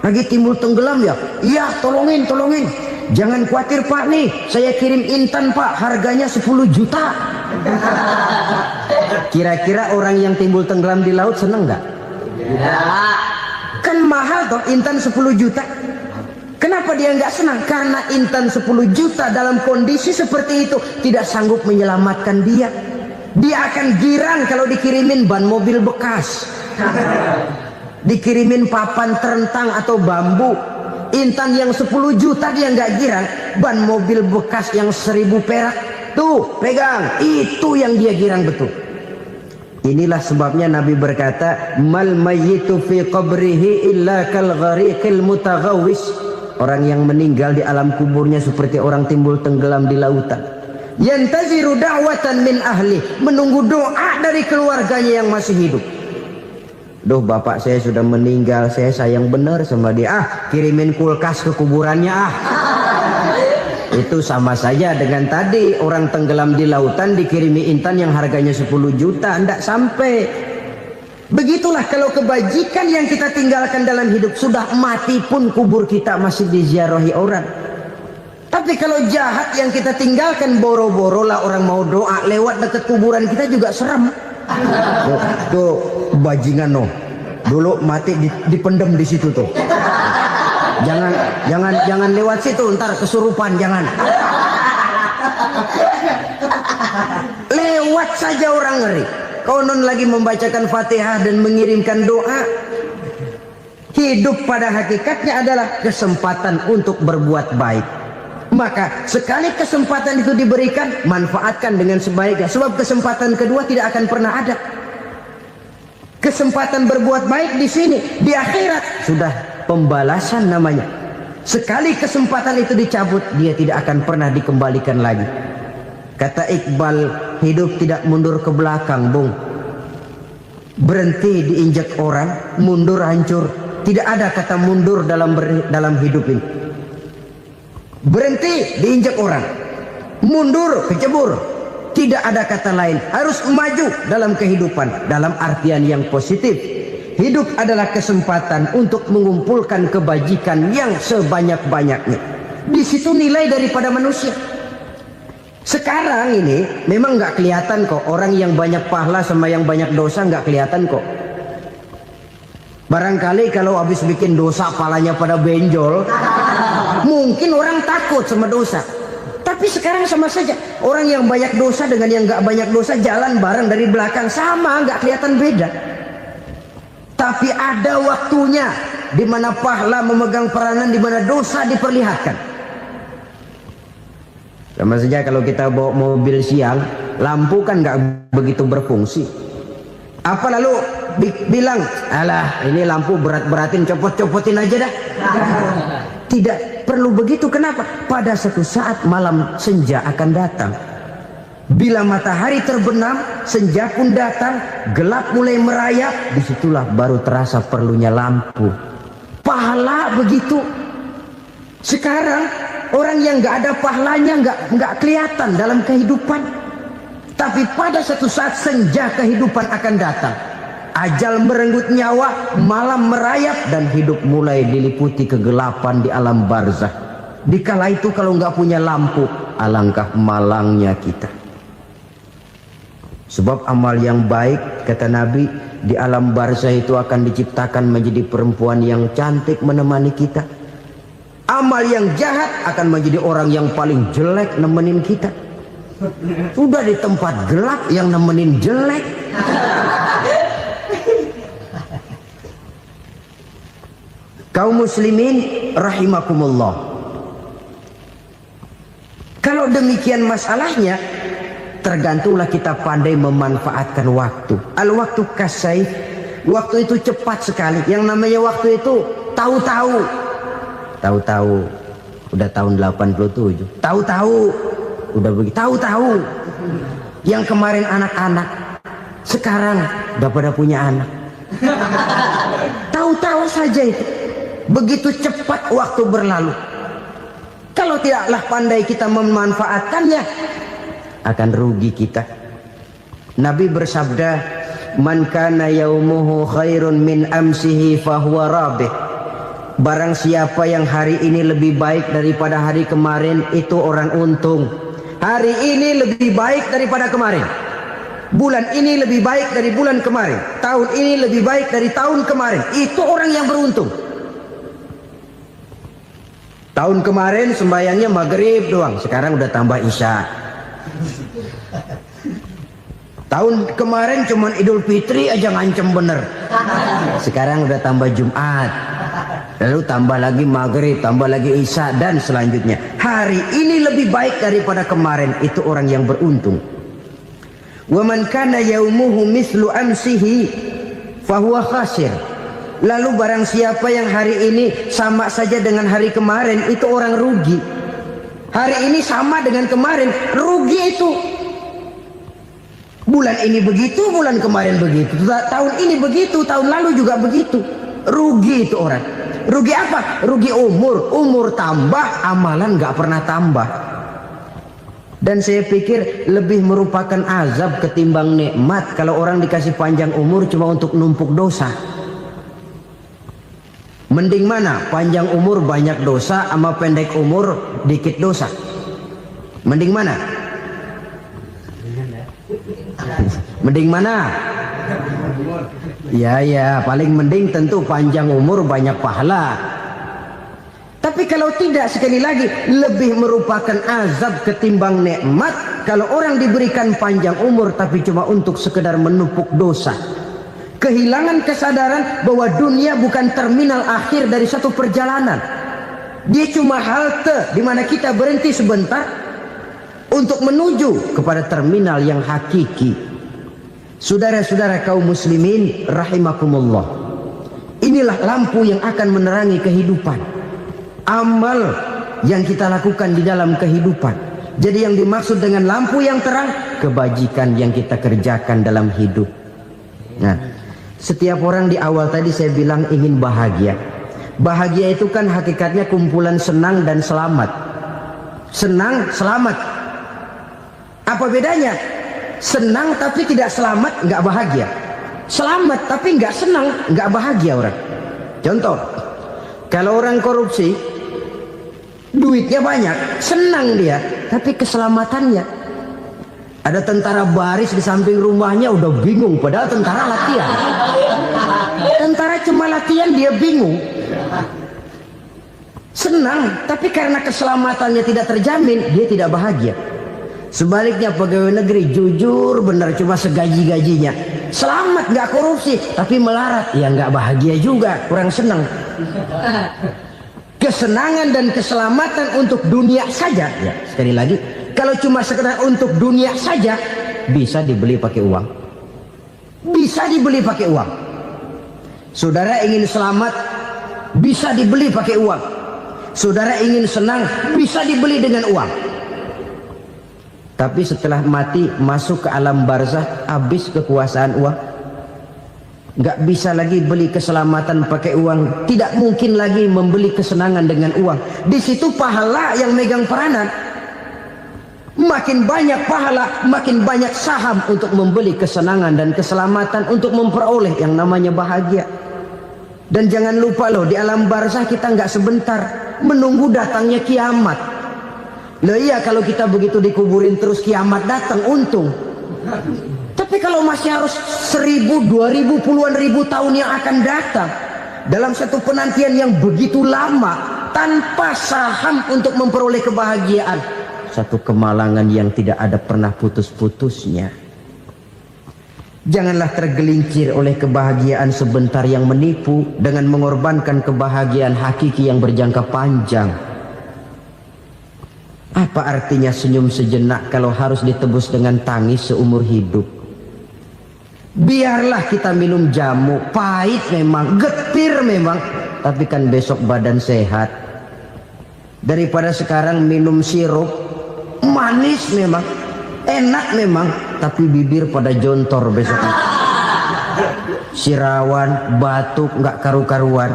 lagi timbul tenggelam ya? Iya, tolongin. Jangan khawatir Pak, nih saya kirim intan Pak, harganya 10 juta. Kira-kira orang yang timbul tenggelam di laut seneng nggak? Kan mahal toh intan 10 juta. Kenapa dia nggak senang? Karena intan 10 juta dalam kondisi seperti itu tidak sanggup menyelamatkan dia. Dia akan girang kalau dikirimin ban mobil bekas, dikirimin papan terentang atau bambu. Intan yang 10 juta dia nggak girang, ban mobil bekas yang 1000 perak tuh pegang, itu yang dia girang betul. Inilah sebabnya Nabi berkata, mal mayyitu fi qabrihi illa kal ghariqil mutaghawwis. Orang yang meninggal di alam kuburnya seperti orang timbul tenggelam di lautan. Yantaziru da'watan min ahli, menunggu doa dari keluarganya yang masih hidup. Duh, bapak saya sudah meninggal, saya sayang benar sama dia. Kirimin kulkas ke kuburannya Itu sama saja dengan tadi orang tenggelam di lautan dikirimi intan yang harganya 10 juta, tidak sampai. Begitulah kalau kebajikan yang kita tinggalkan dalam hidup, sudah mati pun kubur kita masih diziarahi orang. Tapi kalau jahat yang kita tinggalkan, boro-boro lah orang mau doa lewat dekat kuburan kita juga serem. Tuh bajingan no, dulu mati dipendem di situ tuh. Jangan lewat situ, ntar kesurupan, jangan. Lewat saja orang ngeri. Konon lagi membacakan Fatihah dan mengirimkan doa. Hidup pada hakikatnya adalah kesempatan untuk berbuat baik. Maka sekali kesempatan itu diberikan, manfaatkan dengan sebaiknya. Sebab kesempatan kedua tidak akan pernah ada. Kesempatan berbuat baik di sini, di akhirat sudah pembalasan namanya. Sekali kesempatan itu dicabut, dia tidak akan pernah dikembalikan lagi. Kata Iqbal, hidup tidak mundur ke belakang, Bung. Berhenti diinjak orang, mundur hancur. Tidak ada kata mundur dalam hidup ini. Berhenti diinjak orang, mundur kecebur. Tidak ada kata lain, harus maju dalam kehidupan dalam artian yang positif. Hidup adalah kesempatan untuk mengumpulkan kebajikan yang sebanyak-banyaknya. Di situ nilai daripada manusia. Sekarang ini memang nggak kelihatan kok, orang yang banyak pahala sama yang banyak dosa nggak kelihatan kok. Barangkali kalau habis bikin dosa palanya pada benjol, mungkin orang takut sama dosa. Tapi sekarang sama saja, orang yang banyak dosa dengan yang nggak banyak dosa jalan bareng dari belakang, sama, nggak kelihatan beda. Tapi ada waktunya di mana pahala memegang peranan, di mana dosa diperlihatkan. Sama saja kalau kita bawa mobil siang, lampu kan nggak begitu berfungsi. Apa lalu bilang, alah ini lampu berat-beratin, copot-copotin aja dah. Tidak, perlu begitu. Kenapa? Pada satu saat malam senja akan datang. Bila matahari terbenam, senja pun datang, gelap mulai merayap, disitulah baru terasa perlunya lampu. Pahala begitu. Sekarang orang yang nggak ada pahalanya nggak kelihatan dalam kehidupan. Tapi pada satu saat senja kehidupan akan datang. Ajal merenggut nyawa, malam merayap, dan hidup mulai diliputi kegelapan di alam barzah. Dikala itu kalau nggak punya lampu, alangkah malangnya kita. Sebab amal yang baik, kata Nabi, di alam barzah itu akan diciptakan menjadi perempuan yang cantik menemani kita. Amal yang jahat akan menjadi orang yang paling jelek nemenin kita. Sudah di tempat gelap yang nemenin jelek. Kaum muslimin rahimakumullah. Kalau demikian masalahnya, tergantunglah kita pandai memanfaatkan waktu. Al-waktu kasayf. Waktu itu cepat sekali. Yang namanya waktu itu tahu-tahu. Tahu-tahu. Udah tahun 87. Tahu-tahu. Udah begitu. Tahu-tahu. Yang kemarin anak-anak, sekarang udah pada punya anak. Tahu-tahu saja itu. Begitu cepat waktu berlalu. Kalau tidaklah pandai kita memanfaatkannya, akan rugi kita. Nabi bersabda, "Man kana yaumuhu khairun min amsihi fahuwa rabih." Barang siapa yang hari ini lebih baik daripada hari kemarin, itu orang untung. Hari ini lebih baik daripada kemarin. Bulan ini lebih baik dari bulan kemarin. Tahun ini lebih baik dari tahun kemarin. Itu orang yang beruntung. Tahun kemarin sembahyangnya maghrib doang, sekarang udah tambah isya. Tahun kemarin cuman Idul Fitri aja ngancem bener, sekarang udah tambah Jumat, lalu tambah lagi maghrib, tambah lagi isya, dan selanjutnya. Hari ini lebih baik daripada kemarin, itu orang yang beruntung. Wa man kana yaumuhu mislu amsihi fahuwa khasir. Lalu barang siapa yang hari ini sama saja dengan hari kemarin, itu orang rugi. Hari ini sama dengan kemarin, rugi itu. Bulan ini begitu, bulan kemarin begitu, tahun ini begitu, tahun lalu juga begitu. Rugi itu orang. Rugi apa? Rugi umur. Umur tambah, amalan gak pernah tambah. Dan saya pikir lebih merupakan azab ketimbang nikmat kalau orang dikasih panjang umur cuma untuk numpuk dosa. Mending mana? Panjang umur banyak dosa sama pendek umur dikit dosa? Mending mana? Mending mana? Ya, paling mending tentu panjang umur banyak pahala. Tapi kalau tidak, sekali lagi, lebih merupakan azab ketimbang nikmat kalau orang diberikan panjang umur tapi cuma untuk sekedar menumpuk dosa. Kehilangan kesadaran bahwa dunia bukan terminal akhir dari satu perjalanan. Dia cuma halte di mana kita berhenti sebentar untuk menuju kepada terminal yang hakiki. Saudara-saudara kaum muslimin rahimakumullah. Inilah lampu yang akan menerangi kehidupan. Amal yang kita lakukan di dalam kehidupan. Jadi yang dimaksud dengan lampu yang terang, kebajikan yang kita kerjakan dalam hidup. Nah, setiap orang di awal tadi saya bilang ingin bahagia. Bahagia itu kan hakikatnya kumpulan senang dan selamat. Senang, selamat. Apa bedanya? Senang tapi tidak selamat, nggak bahagia. Selamat tapi nggak senang, nggak bahagia orang. Contoh, kalau orang korupsi, duitnya banyak, senang dia, tapi keselamatannya. Ada tentara baris di samping rumahnya udah bingung, padahal tentara latihan. Tentara cuma latihan, dia bingung. Senang, tapi karena keselamatannya tidak terjamin, dia tidak bahagia. Sebaliknya pegawai negeri jujur benar, cuma segaji-gajinya. Selamat, nggak korupsi, tapi melarat, ya nggak bahagia juga, kurang senang. Kesenangan dan keselamatan untuk dunia saja, ya sekali lagi, kalau cuma sekedar untuk dunia saja, bisa dibeli pakai uang. Bisa dibeli pakai uang. Saudara ingin selamat, bisa dibeli pakai uang. Saudara ingin senang, bisa dibeli dengan uang. Tapi setelah mati, masuk ke alam barzah, habis kekuasaan uang. Nggak bisa lagi beli keselamatan pakai uang. Tidak mungkin lagi membeli kesenangan dengan uang. Di situ pahala yang megang peranan. Makin banyak pahala, makin banyak saham untuk membeli kesenangan dan keselamatan, untuk memperoleh yang namanya bahagia. Dan jangan lupa loh, di alam barzah kita nggak sebentar, menunggu datangnya kiamat. Loh iya, kalau kita begitu dikuburin terus kiamat datang, untung. Tapi kalau masih harus 1000, 2000, puluhan ribu tahun yang akan datang, dalam satu penantian yang begitu lama, tanpa saham untuk memperoleh kebahagiaan, satu kemalangan yang tidak ada pernah putus-putusnya. Janganlah tergelincir oleh kebahagiaan sebentar yang menipu dengan mengorbankan kebahagiaan hakiki yang berjangka panjang. Apa artinya senyum sejenak kalau harus ditebus dengan tangis seumur hidup? Biarlah kita minum jamu, pahit memang, getir memang, tapi kan besok badan sehat. Daripada sekarang minum sirup, manis memang, enak memang, tapi bibir pada jontor besok. Sirawan, batuk, nggak karu-karuan.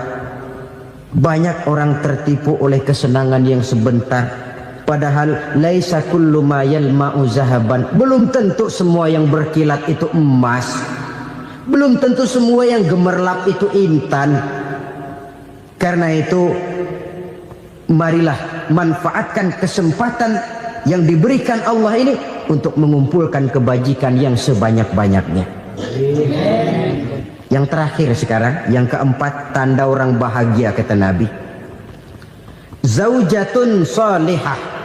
Banyak orang tertipu oleh kesenangan yang sebentar. Padahal laisa kullu ma yalma'u zahaban. Belum tentu semua yang berkilat itu emas. Belum tentu semua yang gemerlap itu intan. Karena itu, marilah manfaatkan kesempatan yang diberikan Allah ini untuk mengumpulkan kebajikan yang sebanyak-banyaknya. Yang terakhir sekarang, yang keempat, tanda orang bahagia kata Nabi. Zaujatun salihah.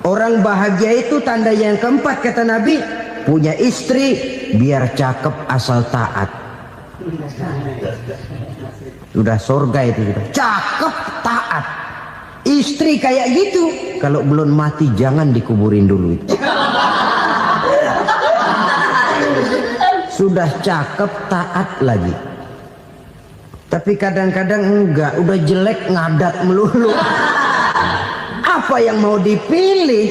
Orang bahagia itu tanda yang keempat kata Nabi, punya istri biar cakep asal taat. Sudah surga itu, cakep taat. Istri kayak gitu, kalau belum mati jangan dikuburin dulu itu. Sudah cakep taat lagi. Tapi kadang-kadang enggak, udah jelek ngadat melulu. Apa yang mau dipilih?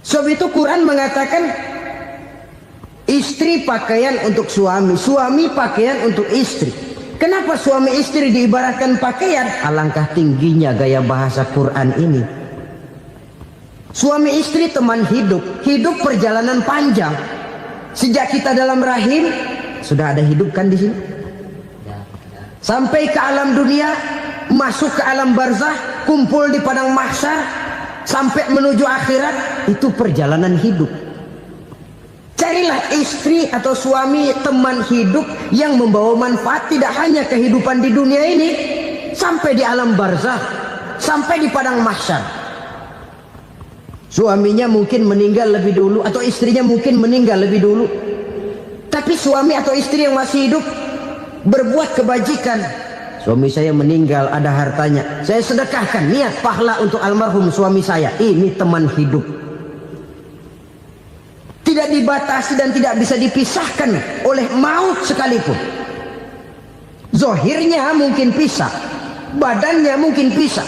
Sebab itu Quran mengatakan istri pakaian untuk suami, suami pakaian untuk istri. Kenapa suami istri diibaratkan pakaian? Alangkah tingginya gaya bahasa Quran ini. Suami istri teman hidup, hidup perjalanan panjang. Sejak kita dalam rahim sudah ada hidup kan di sini. Sampai ke alam dunia, masuk ke alam barzah, kumpul di padang mahsyar, sampai menuju akhirat, itu perjalanan hidup. Carilah istri atau suami teman hidup yang membawa manfaat tidak hanya kehidupan di dunia ini, sampai di alam barzah, sampai di padang mahsyar. Suaminya mungkin meninggal lebih dulu, atau istrinya mungkin meninggal lebih dulu, tapi suami atau istri yang masih hidup berbuat kebajikan. Suami saya meninggal, ada hartanya, saya sedekahkan, niat pahala untuk almarhum suami saya. Ini teman hidup. Tidak dibatasi dan tidak bisa dipisahkan oleh maut sekalipun. Zohirnya mungkin pisah, badannya mungkin pisah,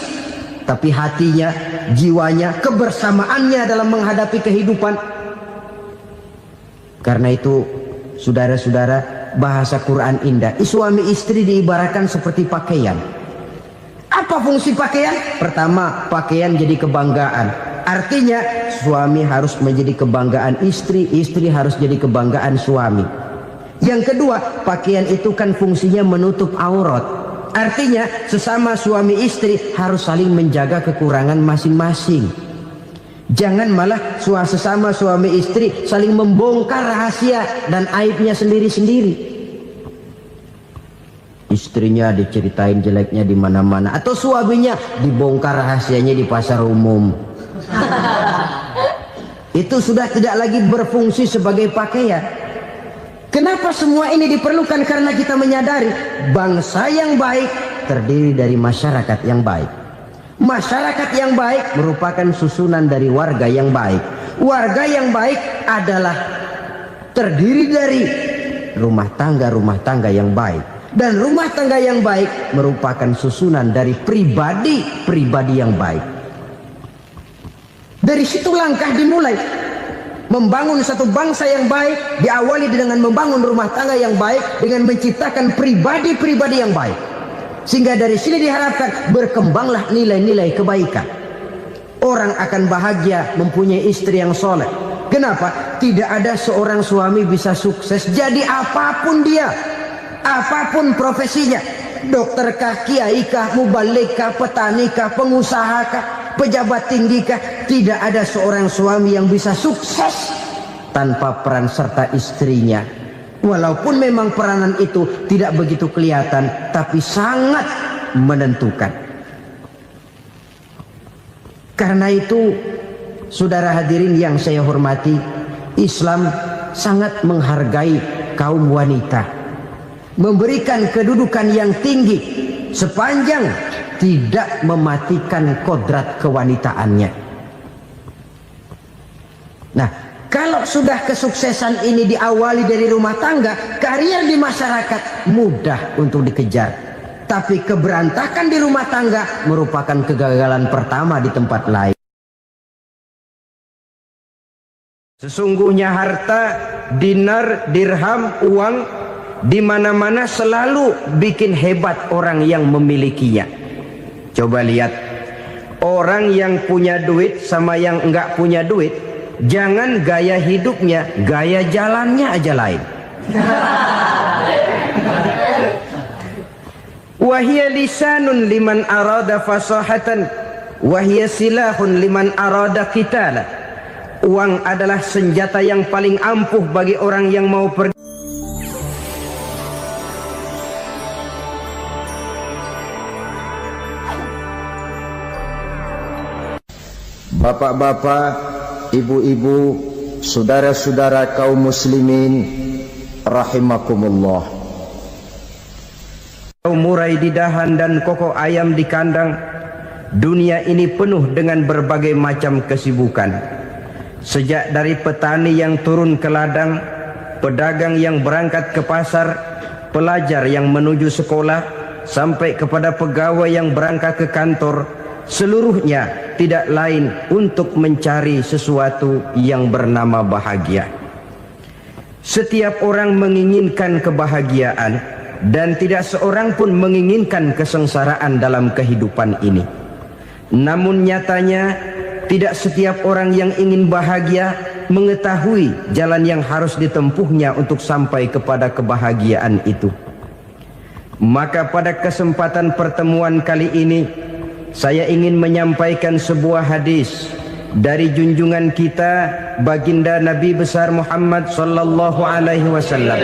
tapi hatinya, jiwanya, kebersamaannya dalam menghadapi kehidupan. Karena itu, saudara-saudara, bahasa Quran indah. Suami istri diibaratkan seperti pakaian. Apa fungsi pakaian? Pertama, pakaian jadi kebanggaan. Artinya suami harus menjadi kebanggaan istri, istri harus jadi kebanggaan suami. Yang kedua, pakaian itu kan fungsinya menutup aurat. Artinya sesama suami istri harus saling menjaga kekurangan masing-masing. Jangan malah sesama suami istri saling membongkar rahasia dan aibnya sendiri-sendiri. Istrinya diceritain jeleknya di mana-mana, atau suaminya dibongkar rahasianya di pasar umum. Itu sudah tidak lagi berfungsi sebagai pakaian. Kenapa semua ini diperlukan? Karena kita menyadari bangsa yang baik terdiri dari masyarakat yang baik. Masyarakat yang baik merupakan susunan dari warga yang baik. Warga yang baik adalah terdiri dari rumah tangga yang baik. Dan rumah tangga yang baik merupakan susunan dari pribadi-pribadi yang baik. Dari situ langkah dimulai. Membangun satu bangsa yang baik diawali dengan membangun rumah tangga yang baik, dengan menciptakan pribadi-pribadi yang baik. Sehingga dari sini diharapkan berkembanglah nilai-nilai kebaikan. Orang akan bahagia mempunyai istri yang soleh. Kenapa? Tidak ada seorang suami bisa sukses jadi apapun dia, apapun profesinya, dokterkah, kiaikah, mubalikah, petanikah, pengusahakah, pejabat tinggikah, tidak ada seorang suami yang bisa sukses tanpa peran serta istrinya. Walaupun memang peranan itu tidak begitu kelihatan, tapi sangat menentukan. Karena itu, saudara hadirin yang saya hormati, Islam sangat menghargai kaum wanita, memberikan kedudukan yang tinggi sepanjang tidak mematikan kodrat kewanitaannya. Nah, kalau sudah kesuksesan ini diawali dari rumah tangga, karier di masyarakat mudah untuk dikejar. Tapi keberantakan di rumah tangga merupakan kegagalan pertama di tempat lain. Sesungguhnya harta, dinar, dirham, uang di mana-mana selalu bikin hebat orang yang memilikinya. Coba lihat, orang yang punya duit sama yang enggak punya duit, jangan gaya hidupnya, gaya jalannya aja lain. Wahia lisanun liman arada fasahatan, wahia silahun liman arada qitala. Uang adalah senjata yang paling ampuh bagi orang yang mau pergi. Bapak-bapak, ibu-ibu, saudara-saudara kaum muslimin rahimakumullah. Murai di dahan dan koko ayam di kandang, dunia ini penuh dengan berbagai macam kesibukan. Sejak dari petani yang turun ke ladang, pedagang yang berangkat ke pasar, pelajar yang menuju sekolah, sampai kepada pegawai yang berangkat ke kantor, seluruhnya tidak lain untuk mencari sesuatu yang bernama bahagia. Setiap orang menginginkan kebahagiaan, dan tidak seorang pun menginginkan kesengsaraan dalam kehidupan ini. Namun nyatanya tidak setiap orang yang ingin bahagia mengetahui jalan yang harus ditempuhnya untuk sampai kepada kebahagiaan itu. Maka pada kesempatan pertemuan kali ini, saya ingin menyampaikan sebuah hadis dari junjungan kita baginda Nabi besar Muhammad sallallahu alaihi wasallam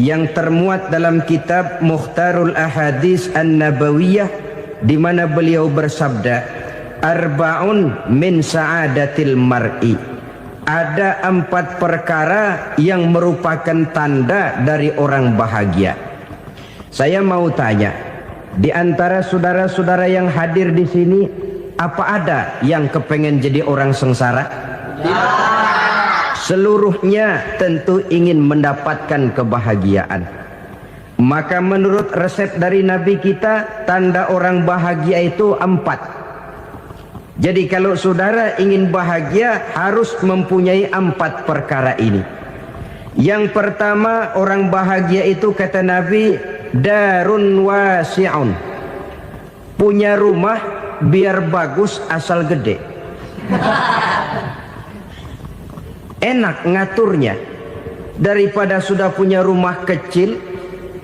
yang termuat dalam kitab Mukhtarul Ahadits An-Nabawiyah, di mana beliau bersabda, arba'un min sa'adatil mar'i. Ada 4 perkara yang merupakan tanda dari orang bahagia. Saya mau tanya, di antara saudara-saudara yang hadir di sini, apa ada yang kepengen jadi orang sengsara? Seluruhnya tentu ingin mendapatkan kebahagiaan. Maka menurut resep dari Nabi kita, tanda orang bahagia itu 4. Jadi kalau saudara ingin bahagia, harus mempunyai 4 perkara ini. Yang pertama, orang bahagia itu kata Nabi, darun wasi'un. Punya rumah biar bagus asal gede. Enak ngaturnya, daripada sudah punya rumah kecil,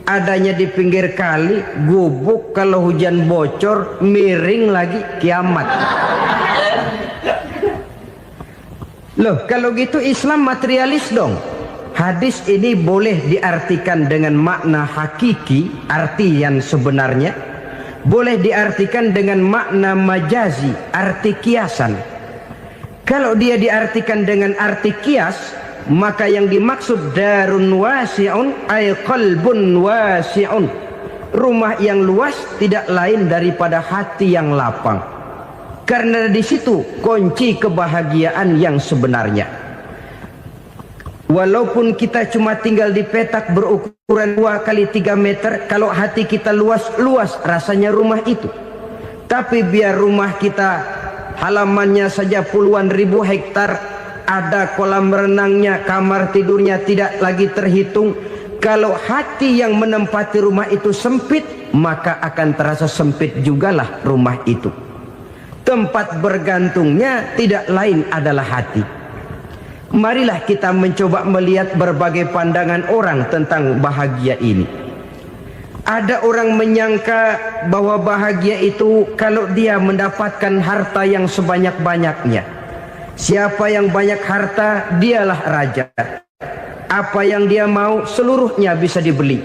adanya di pinggir kali, gubuk, kalau hujan bocor, miring lagi, kiamat. Loh, kalau gitu Islam materialis dong. Hadis ini boleh diartikan dengan makna hakiki, arti yang sebenarnya. Boleh diartikan dengan makna majazi, arti kiasan. Kalau dia diartikan dengan arti kias, maka yang dimaksud darun wasi'un ay qalbun wasi'un. Rumah yang luas tidak lain daripada hati yang lapang. Karena di situ kunci kebahagiaan yang sebenarnya. Walaupun kita cuma tinggal di petak berukuran 2 kali 3 meter, kalau hati kita luas rasanya rumah itu. Tapi biar rumah kita halamannya saja puluhan ribu hektar, ada kolam renangnya, kamar tidurnya tidak lagi terhitung. Kalau hati yang menempati rumah itu sempit, maka akan terasa sempit jugalah rumah itu. Tempat bergantungnya tidak lain adalah hati. Marilah kita mencoba melihat berbagai pandangan orang tentang bahagia ini. Ada orang menyangka bahwa bahagia itu kalau dia mendapatkan harta yang sebanyak-banyaknya. Siapa yang banyak harta, dialah raja. Apa yang dia mau, seluruhnya bisa dibeli.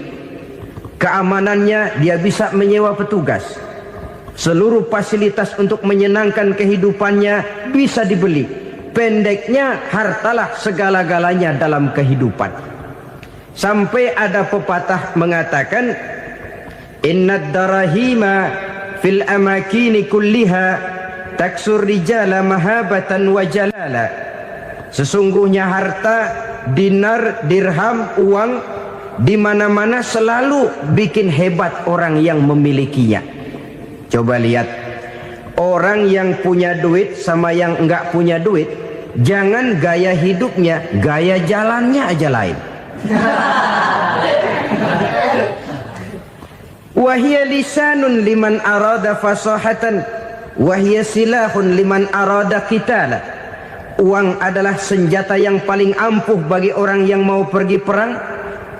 Keamanannya, dia bisa menyewa petugas. Seluruh fasilitas untuk menyenangkan kehidupannya bisa dibeli. Pendeknya, hartalah segala-galanya dalam kehidupan. Sampai ada pepatah mengatakan, innad darahima fil amakini kulliha taksur rijala mahabatan wa jalala. Sesungguhnya harta, dinar, dirham, uang di mana-mana selalu bikin hebat orang yang memilikinya. Coba lihat, orang yang punya duit sama yang enggak punya duit, jangan gaya hidupnya, gaya jalannya aja lain. Wahia lisanun liman arada fasahatan, wahia silahun liman arada qitala. Uang adalah senjata yang paling ampuh bagi orang yang mau pergi perang,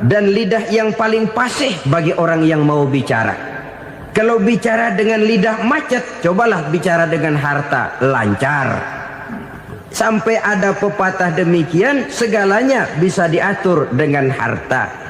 dan lidah yang paling fasih bagi orang yang mau bicara. Kalau bicara dengan lidah macet, cobalah bicara dengan harta, lancar. Sampai ada pepatah demikian, segalanya bisa diatur dengan harta.